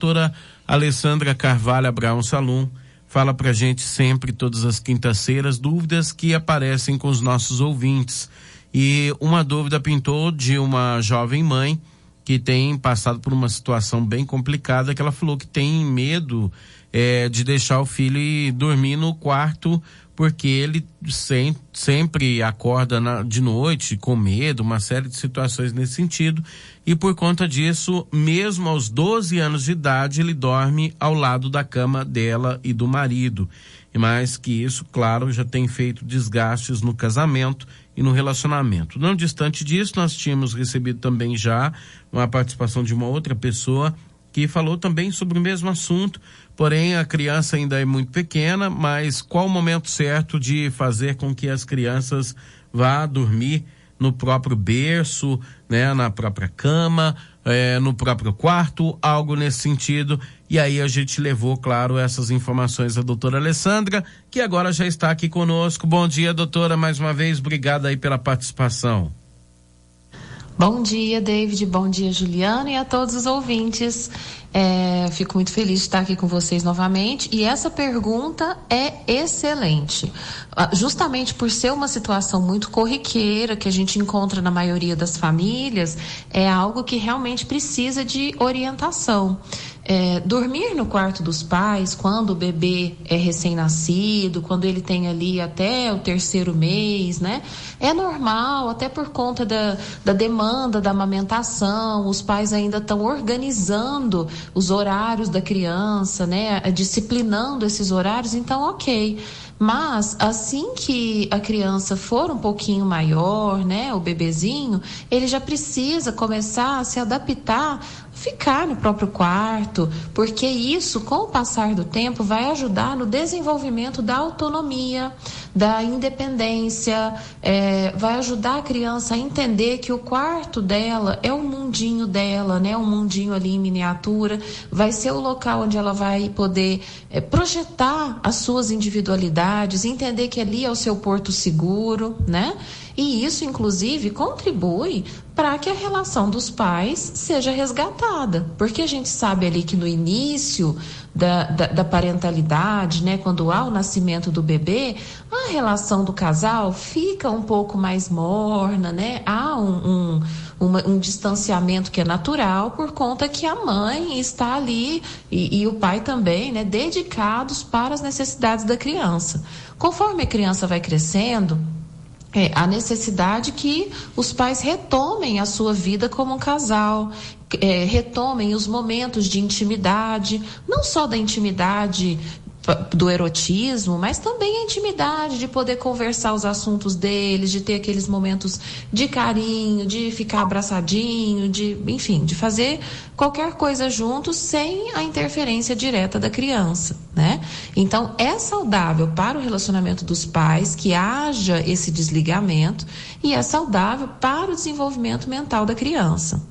Doutora Alessandra Carvalho Abraão Salum fala pra gente sempre, todas as quintas-feiras, dúvidas que aparecem com os nossos ouvintes. E uma dúvida pintou de uma jovem mãe que tem passado por uma situação bem complicada, que ela falou que tem medo de deixar o filho ir dormir no quarto, porque ele sempre acorda de noite com medo, uma série de situações nesse sentido, e por conta disso, mesmo aos 12 anos de idade, ele dorme ao lado da cama dela e do marido. E mais que isso, claro, já tem feito desgastes no casamento e no relacionamento. Não distante disso, nós tínhamos recebido também já uma participação de uma outra pessoa que falou também sobre o mesmo assunto, porém a criança ainda é muito pequena, mas qual o momento certo de fazer com que as crianças vá dormir no próprio berço, né, na própria cama, no próprio quarto, algo nesse sentido. E aí a gente levou, claro, essas informações à doutora Alessandra, que agora já está aqui conosco. Bom dia, doutora, mais uma vez, obrigada aí pela participação. Bom dia, David, bom dia, Juliana, e a todos os ouvintes. Fico muito feliz de estar aqui com vocês novamente, e essa pergunta é excelente. Justamente por ser uma situação muito corriqueira, que a gente encontra na maioria das famílias, é algo que realmente precisa de orientação. Dormir no quarto dos pais quando o bebê é recém-nascido, quando ele tem ali até o 3º mês, né? É normal, até por conta da demanda da amamentação, os pais ainda estão organizando os horários da criança, né? Disciplinando esses horários, então ok. Mas assim que a criança for um pouquinho maior, né, o bebezinho, ele já precisa começar a se adaptar, ficar no próprio quarto, porque isso, com o passar do tempo, vai ajudar no desenvolvimento da autonomia, da independência, vai ajudar a criança a entender que o quarto dela é o mundinho dela, né, um mundinho ali em miniatura, vai ser o local onde ela vai poder projetar as suas individualidades, entender que ali é o seu porto seguro, né? E isso, inclusive, contribui para que a relação dos pais seja resgatada, porque a gente sabe ali que no início da parentalidade, né, quando há o nascimento do bebê, a relação do casal fica um pouco mais morna, né? Há um distanciamento que é natural por conta que a mãe está ali e o pai também, né, dedicados para as necessidades da criança. Conforme a criança vai crescendo, a necessidade que os pais retomem a sua vida como um casal, retomem os momentos de intimidade, não só da intimidade do erotismo, mas também a intimidade de poder conversar os assuntos deles, de ter aqueles momentos de carinho, de ficar abraçadinho, enfim, de fazer qualquer coisa juntos sem a interferência direta da criança, né? Então, é saudável para o relacionamento dos pais que haja esse desligamento e é saudável para o desenvolvimento mental da criança.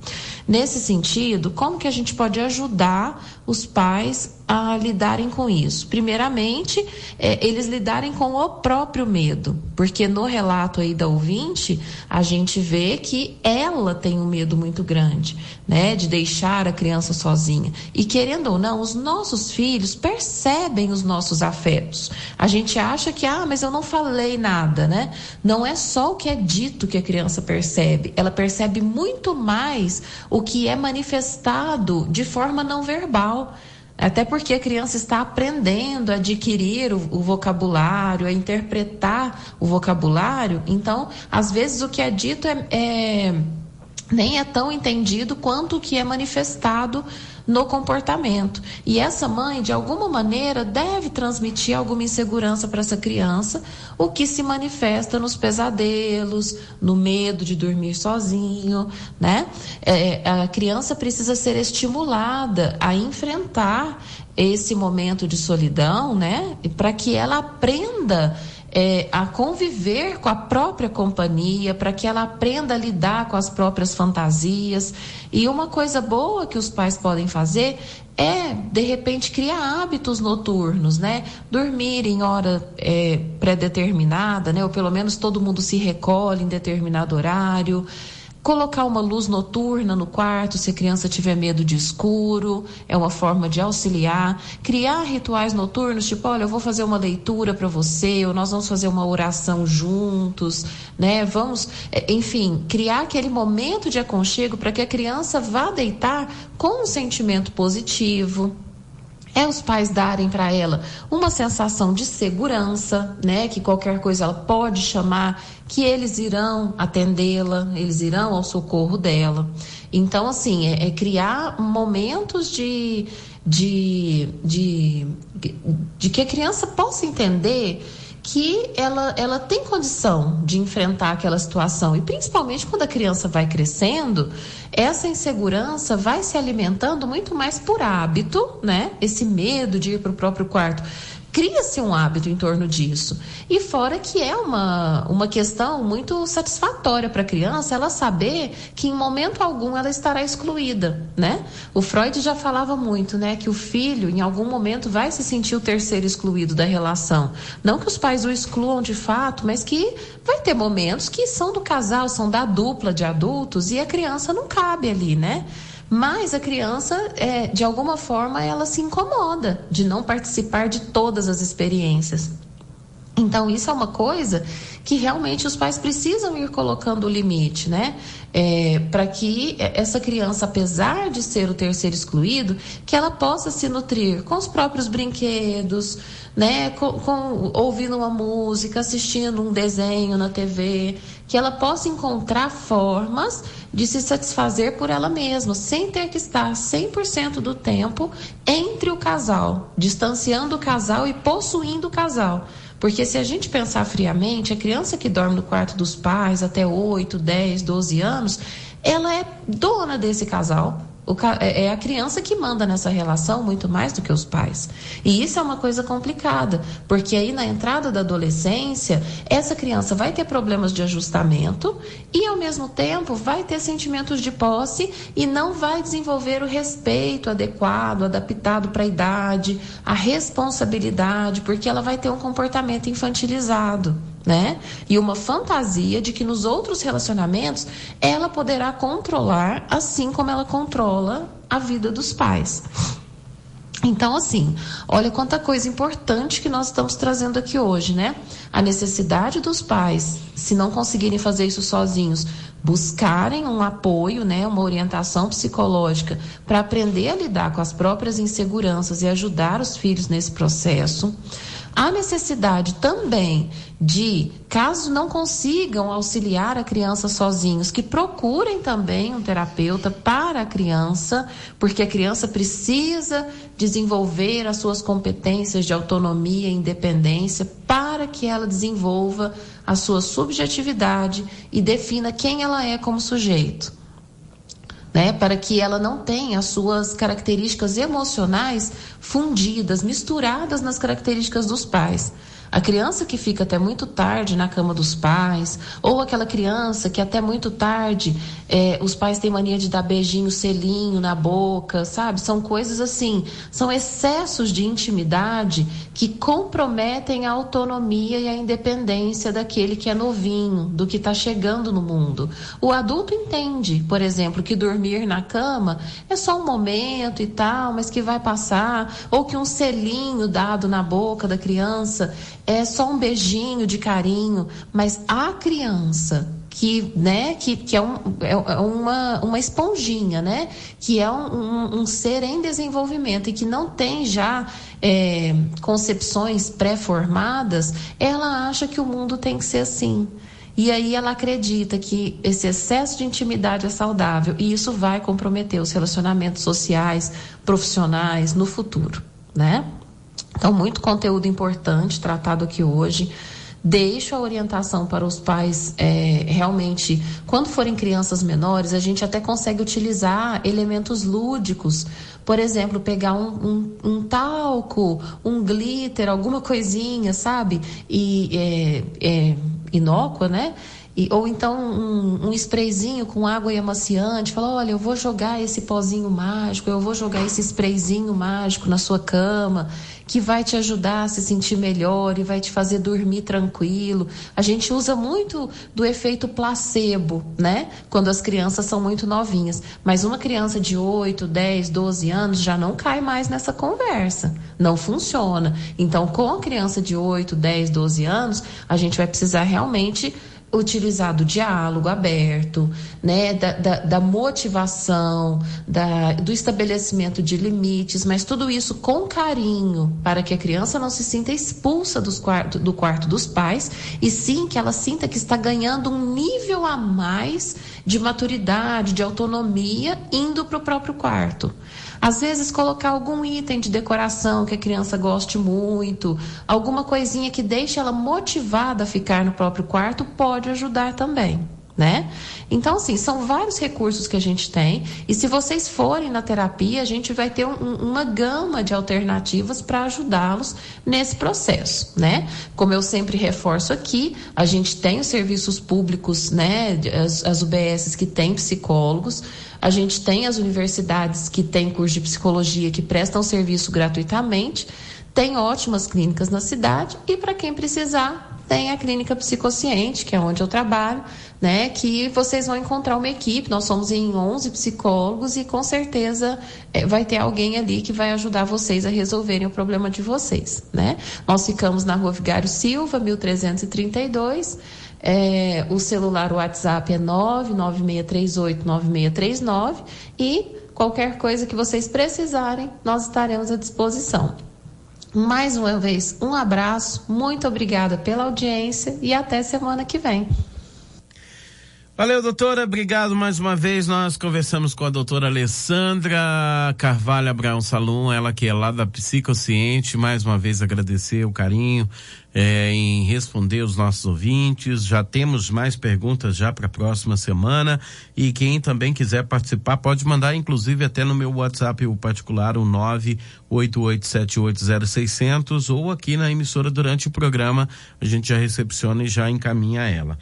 Nesse sentido, como que a gente pode ajudar os pais a lidarem com isso? Primeiramente, eles lidarem com o próprio medo, porque no relato aí da ouvinte, a gente vê que ela tem um medo muito grande, né, de deixar a criança sozinha. E querendo ou não, os nossos filhos percebem os nossos afetos. A gente acha que, mas eu não falei nada, né? Não é só o que é dito que a criança percebe, ela percebe muito mais o que é manifestado de forma não verbal. Até porque a criança está aprendendo a adquirir o vocabulário, a interpretar o vocabulário. Então, às vezes o que é dito nem é tão entendido quanto o que é manifestado no comportamento. E essa mãe, de alguma maneira, deve transmitir alguma insegurança para essa criança, o que se manifesta nos pesadelos, no medo de dormir sozinho, né? A criança precisa ser estimulada a enfrentar esse momento de solidão, né? Para que ela aprenda a conviver com a própria companhia, para que ela aprenda a lidar com as próprias fantasias. E uma coisa boa que os pais podem fazer é, de repente, criar hábitos noturnos, né? Dormir em hora pré-determinada, né? Ou pelo menos todo mundo se recolhe em determinado horário. Colocar uma luz noturna no quarto, se a criança tiver medo de escuro, é uma forma de auxiliar. Criar rituais noturnos, tipo, olha, eu vou fazer uma leitura para você, ou nós vamos fazer uma oração juntos, né? Enfim, criar aquele momento de aconchego para que a criança vá deitar com um sentimento positivo. Os pais darem para ela uma sensação de segurança, né? Que qualquer coisa ela pode chamar, que eles irão atendê-la, eles irão ao socorro dela. Então, assim, criar momentos de que a criança possa entender que ela tem condição de enfrentar aquela situação. E principalmente quando a criança vai crescendo, essa insegurança vai se alimentando muito mais por hábito, né? Esse medo de ir para o próprio quarto. Cria-se um hábito em torno disso. E fora que é uma questão muito satisfatória para a criança ela saber que em momento algum ela estará excluída, né? O Freud já falava muito, né? Que o filho em algum momento vai se sentir o terceiro excluído da relação. Não que os pais o excluam de fato, mas que vai ter momentos que são do casal, são da dupla de adultos e a criança não cabe ali, né? Mas a criança, de alguma forma, ela se incomoda de não participar de todas as experiências. Então, isso é uma coisa que realmente os pais precisam ir colocando o limite, né? Para que essa criança, apesar de ser o terceiro excluído, que ela possa se nutrir com os próprios brinquedos, né? Ouvindo uma música, assistindo um desenho na TV, que ela possa encontrar formas de se satisfazer por ela mesma, sem ter que estar 100% do tempo entre o casal, distanciando o casal e possuindo o casal. Porque se a gente pensar friamente, a criança que dorme no quarto dos pais até 8, 10, 12 anos, ela é dona desse casal. É a criança que manda nessa relação muito mais do que os pais. E isso é uma coisa complicada, porque aí na entrada da adolescência, essa criança vai ter problemas de ajustamento e ao mesmo tempo vai ter sentimentos de posse e não vai desenvolver o respeito adequado, adaptado para a idade, a responsabilidade, porque ela vai ter um comportamento infantilizado, né? E uma fantasia de que nos outros relacionamentos ela poderá controlar assim como ela controla a vida dos pais. Então, assim, olha quanta coisa importante que nós estamos trazendo aqui hoje, né? A necessidade dos pais, se não conseguirem fazer isso sozinhos, buscarem um apoio, né, uma orientação psicológica para aprender a lidar com as próprias inseguranças e ajudar os filhos nesse processo. A necessidade também de, caso não consigam auxiliar a criança sozinhos, que procurem também um terapeuta para a criança, porque a criança precisa desenvolver as suas competências de autonomia e independência para que ela desenvolva a sua subjetividade e defina quem ela é como sujeito. Né, para que ela não tenha as suas características emocionais fundidas, misturadas nas características dos pais. A criança que fica até muito tarde na cama dos pais, ou aquela criança que até muito tarde os pais têm mania de dar beijinho, selinho na boca, sabe? São coisas assim, são excessos de intimidade que comprometem a autonomia e a independência daquele que é novinho, do que está chegando no mundo. O adulto entende, por exemplo, que dormir na cama é só um momento e tal, mas que vai passar, ou que um selinho dado na boca da criança é só um beijinho de carinho, mas a criança que é uma esponjinha, né? Que é um ser em desenvolvimento e que não tem já concepções pré-formadas, ela acha que o mundo tem que ser assim. E aí ela acredita que esse excesso de intimidade é saudável e isso vai comprometer os relacionamentos sociais, profissionais no futuro, né? Então, muito conteúdo importante tratado aqui hoje. Deixo a orientação para os pais, realmente, quando forem crianças menores, a gente até consegue utilizar elementos lúdicos. Por exemplo, pegar um talco, um glitter, alguma coisinha, sabe? Inócua, né? ou então um sprayzinho com água e amaciante, fala, olha, eu vou jogar esse pozinho mágico, eu vou jogar esse sprayzinho mágico na sua cama, que vai te ajudar a se sentir melhor e vai te fazer dormir tranquilo. A gente usa muito do efeito placebo, né? Quando as crianças são muito novinhas. Mas uma criança de 8, 10, 12 anos já não cai mais nessa conversa. Não funciona. Então, com a criança de 8, 10, 12 anos, a gente vai precisar realmente utilizar do diálogo aberto, né, da motivação, do estabelecimento de limites, mas tudo isso com carinho, para que a criança não se sinta expulsa do quarto dos pais, e sim que ela sinta que está ganhando um nível a mais de maturidade, de autonomia, indo para o próprio quarto. Às vezes colocar algum item de decoração que a criança goste muito, alguma coisinha que deixe ela motivada a ficar no próprio quarto pode ajudar também, né? Então, assim, são vários recursos que a gente tem, e se vocês forem na terapia, a gente vai ter uma gama de alternativas para ajudá-los nesse processo, né? Como eu sempre reforço aqui, a gente tem os serviços públicos, né? As UBSs que têm psicólogos, a gente tem as universidades que têm curso de psicologia que prestam serviço gratuitamente, tem ótimas clínicas na cidade, e para quem precisar, tem a clínica Psicociente, que é onde eu trabalho, né, que vocês vão encontrar uma equipe. Nós somos em 11 psicólogos e com certeza vai ter alguém ali que vai ajudar vocês a resolverem o problema de vocês, né? Nós ficamos na Rua Vigário Silva, 1332, o celular, o WhatsApp é 996389639, e qualquer coisa que vocês precisarem, nós estaremos à disposição. Mais uma vez, um abraço, muito obrigada pela audiência e até semana que vem. Valeu, doutora, obrigado mais uma vez. Nós conversamos com a doutora Alessandra Carvalho Abraão Salum, ela que é lá da Psicociente. Mais uma vez agradecer o carinho em responder os nossos ouvintes. Já temos mais perguntas já para a próxima semana, e quem também quiser participar pode mandar, inclusive até no meu WhatsApp o particular, o 988780600, ou aqui na emissora durante o programa a gente já recepciona e já encaminha ela.